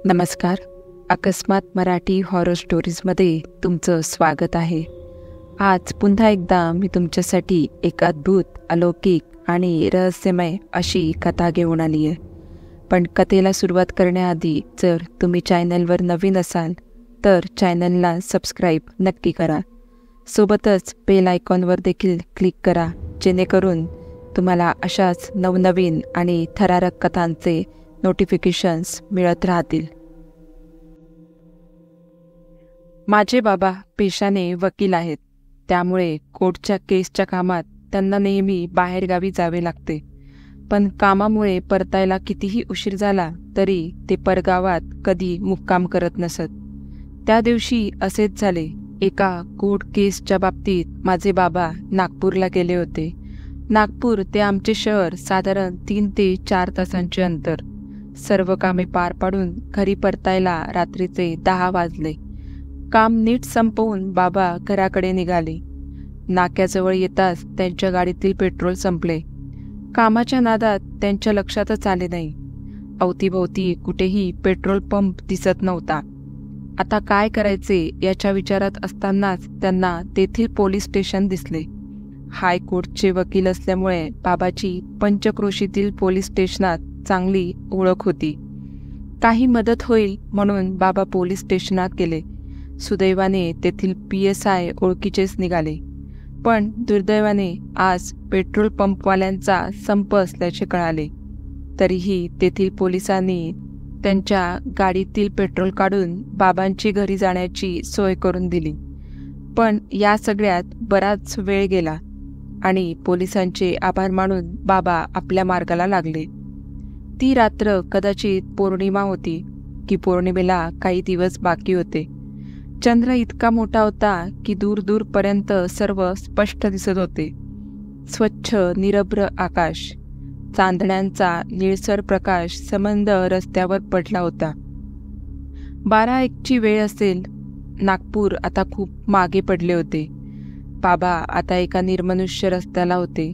नमस्कार. अकस्मात मराठी हॉरर स्टोरीजमध्ये तुमचं स्वागत आहे. आज पुन्हा एकदा मी तुमच्यासाठी एक अद्भुत, अलौकिक आणि रहस्यमय अशी कथा घेऊन आली आहे. पण कथेला सुरुवात करण्याआधी जर तुम्ही चॅनलवर नवीन असाल तर चॅनलला सबस्क्राईब नक्की करा. सोबतच बेल आयकॉनवर देखील क्लिक करा, जेणेकरून तुम्हाला अशाच नवनवीन आणि थरारक कथांचे नोटिफिकेशन्स मिळत राहतील. माझे बाबा पेशाने वकील आहेत, त्यामुळे कोर्टच्या केसच्या कामात त्यांना नेहमी बाहेरगावी जावे लागते. पण कामामुळे परतायला कितीही उशीर झाला तरी ते परगावात कधी मुक्काम करत नसत. त्या दिवशी असेच झाले. एका कोर्ट केसच्या बाबतीत माझे बाबा नागपूरला गेले होते. नागपूर ते आमचे शहर साधारण 3 ते 4 तासांचे अंतर. सर्व कामे पार पाडून घरी परतायला रात्रीचे 10 वाजले. काम नीट संपवून बाबा घराकडे निघाले. नाक्याजवळ येताच त्यांच्या गाडीतील पेट्रोल संपले. कामाच्या नादात त्यांच्या लक्षातच आले नाही. अवतीभोवती कुठेही पेट्रोल पंप दिसत नव्हता. आता काय करायचे याच्या विचारात असतानाच त्यांना तेथील पोलीस स्टेशन दिसले. हायकोर्टचे वकील असल्यामुळे बाबाची पंचक्रोशीतील पोलीस स्टेशनात चांगली ओळख होती. काही मदत होईल म्हणून बाबा पोलीस स्टेशनात गेले. सुदैवाने तेथील PSI ओळखीचेच निघाले. पण दुर्दैवाने आज पेट्रोल पंपवाल्यांचा संप असल्याचे कळाले. तरीही तेथील पोलिसांनी त्यांच्या गाडीतील पेट्रोल काढून बाबांची घरी जाण्याची सोय करून दिली. पण या सगळ्यात बराच वेळ गेला आणि पोलिसांचे आभार मानून बाबा आपल्या मार्गाला लागले. ती रात्र कदाचित पौर्णिमा होती की पौर्णिमेला काही दिवस बाकी होते. चंद्र इतका मोठा होता की दूर दूरपर्यंत सर्व स्पष्ट दिसत होते. स्वच्छ निरभ्र आकाश, चांदण्यांचा निळसर प्रकाश संबंध रस्त्यावर पडला होता. 12-1ची वेळ असेल. नागपूर आता खूप मागे पडले होते. बाबा आता एका निर्मनुष्य रस्त्याला होते.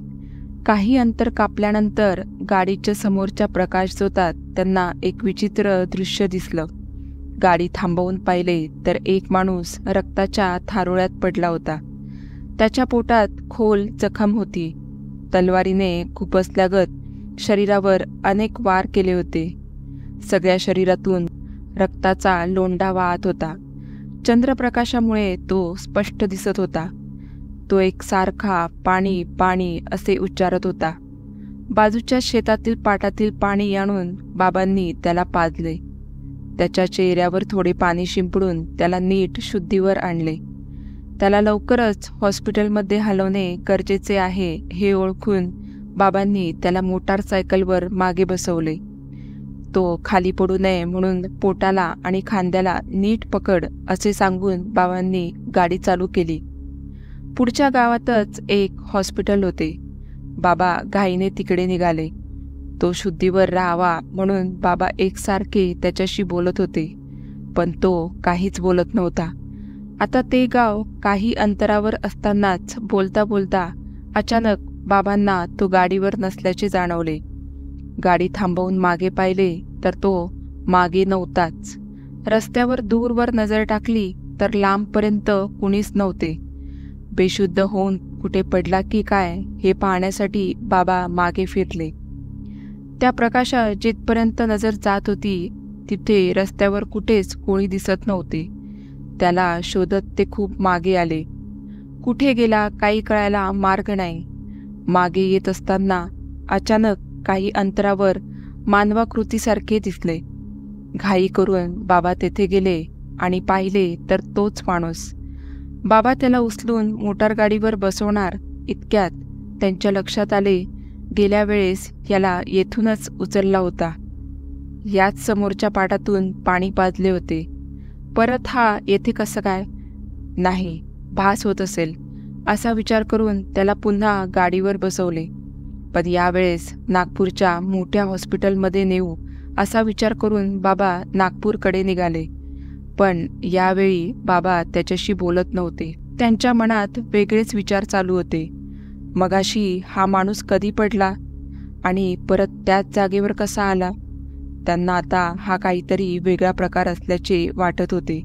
काही अंतर कापल्यानंतर गाडीच्या समोरच्या प्रकाशझोतात त्यांना एक विचित्र दृश्य दिसलं. गाडी थांबवून पाहिले तर एक माणूस रक्ताच्या थारोळ्यात पडला होता. त्याच्या पोटात खोल जखम होती. तलवारीने खुपसल्यागत शरीरावर अनेक वार केले होते. सगळ्या शरीरातून रक्ताचा लोंढा वाहत होता. चंद्रप्रकाशामुळे तो स्पष्ट दिसत होता. तो एक सारखा पाणी पाणी असे उच्चारत होता. बाजूच्या शेतातील पाटातील पाणी आणून बाबांनी त्याला पाजले. त्याच्या चेहऱ्यावर थोडे पाणी शिंपडून त्याला नीट शुद्धीवर आणले. त्याला लवकरच हॉस्पिटलमध्ये हलवणे गरजेचे आहे हे ओळखून बाबांनी त्याला मोटारसायकलवर मागे बसवले. तो खाली पडू नये म्हणून पोटाला आणि खांद्याला नीट पकड असे सांगून बाबांनी गाडी चालू केली. पुढच्या गावातच एक हॉस्पिटल होते. बाबा घाईने तिकडे निघाले. तो शुद्धीवर राहावा म्हणून बाबा एकसारखे त्याच्याशी बोलत होते, पण तो काहीच बोलत नव्हता. आता ते गाव काही अंतरावर असतानाच बोलता बोलता अचानक बाबांना तो गाडीवर नसल्याचे जाणवले. गाडी थांबवून मागे पाहिले तर तो मागे नव्हताच. रस्त्यावर दूरवर नजर टाकली तर लांबपर्यंत कुणीच नव्हते. बेशुद्ध होऊन कुठे पडला की काय हे पाहण्यासाठी बाबा मागे फिरले. त्या प्रकाशात जिथपर्यंत नजर जात होती तिथे रस्त्यावर कुठेच कोणी दिसत नव्हते. त्याला शोधत ते खूप मागे आले. कुठे गेला काही कळायला मार्ग नाही. मागे येत असताना अचानक काही अंतरावर मानवाकृतीसारखे दिसले. घाई करून बाबा तेथे गेले आणि पाहिले तर तोच माणूस. बाबा त्याला उचलून मोटारगाडीवर बसवणार इतक्यात त्यांच्या लक्षात आले, गेल्या वेळेस याला येथूनच उचलला होता. याच समोरच्या पाटातून पाणी पाजले होते. परत हा येथे कसं काय? नाही, भास होत असेल असा विचार करून त्याला पुन्हा गाडीवर बसवले. पण यावेळेस नागपूरच्या मोठ्या हॉस्पिटलमध्ये नेऊ असा विचार करून बाबा नागपूरकडे निघाले. पण यावेळी बाबा त्याच्याशी बोलत नव्हते. त्यांच्या मनात वेगळेच विचार चालू होते. मगाशी हा माणूस कधी पडला आणि परत त्याच जागेवर कसा आला? त्यांना आता हा काहीतरी वेगळा प्रकार असल्याचे वाटत होते.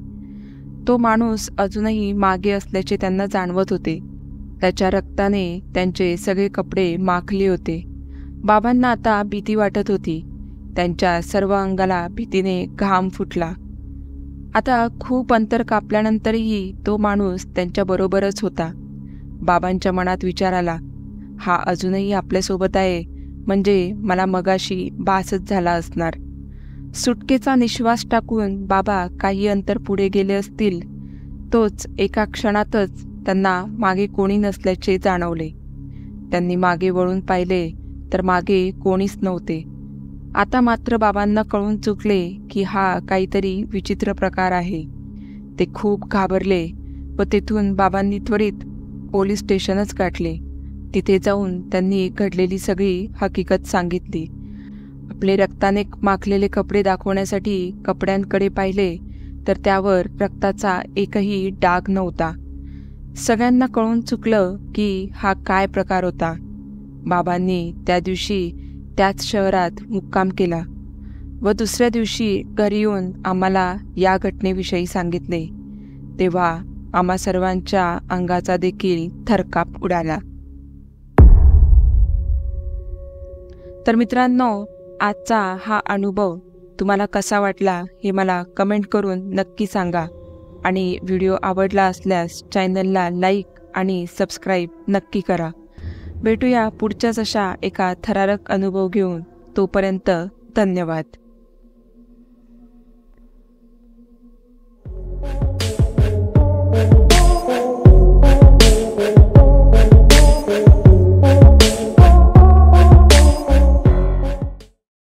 तो माणूस अजूनही मागे असल्याचे त्यांना जाणवत होते. त्याच्या रक्ताने त्यांचे सगळे कपडे माखले होते. बाबांना आता भीती वाटत होती. त्यांच्या सर्व अंगाला भीतीने घाम फुटला. आता खूप अंतर कापल्यानंतरही तो माणूस त्यांच्याबरोबरच होता. बाबांच्या मनात विचार आला, हा अजूनही आपल्यासोबत आहे म्हणजे मला मगाशी बासच झाला असणार. सुटकेचा निश्वास टाकून बाबा काही अंतर पुढे गेले असतील. तोच एका क्षणातच त्यांना मागे कोणी नसल्याचे जाणवले. त्यांनी मागे वळून पाहिले तर मागे कोणीच नव्हते. आता मात्र बाबांना कळून चुकले की हा काहीतरी विचित्र प्रकार आहे. ते खूप घाबरले व तेथून बाबांनी त्वरित पोलीस स्टेशनच गाठले. तिथे जाऊन त्यांनी घडलेली सगळी हकीकत सांगितली. आपले रक्ताने माखलेले कपडे दाखवण्यासाठी कपड्यांकडे पाहिले तर त्यावर रक्ताचा एकही डाग नव्हता. सगळ्यांना कळून चुकलं की हा काय प्रकार होता. बाबांनी त्या दिवशी त्याच शहरात मुक्काम केला व दुसऱ्या दिवशी घरी येऊन आम्हाला या घटनेविषयी सांगितले. तेव्हा आम्हा सर्वांच्या अंगाचा देखील थरकाप उडाला. तर मित्रांनो, आजचा हा अनुभव तुम्हाला कसा वाटला हे मला कमेंट करून नक्की सांगा. आणि व्हिडिओ आवडला असल्यास चॅनलला लाईक आणि सबस्क्राईब नक्की करा. भेटूया पुढच्याच अशा एका थरारक अनुभव घेऊन. तोपर्यंत धन्यवाद.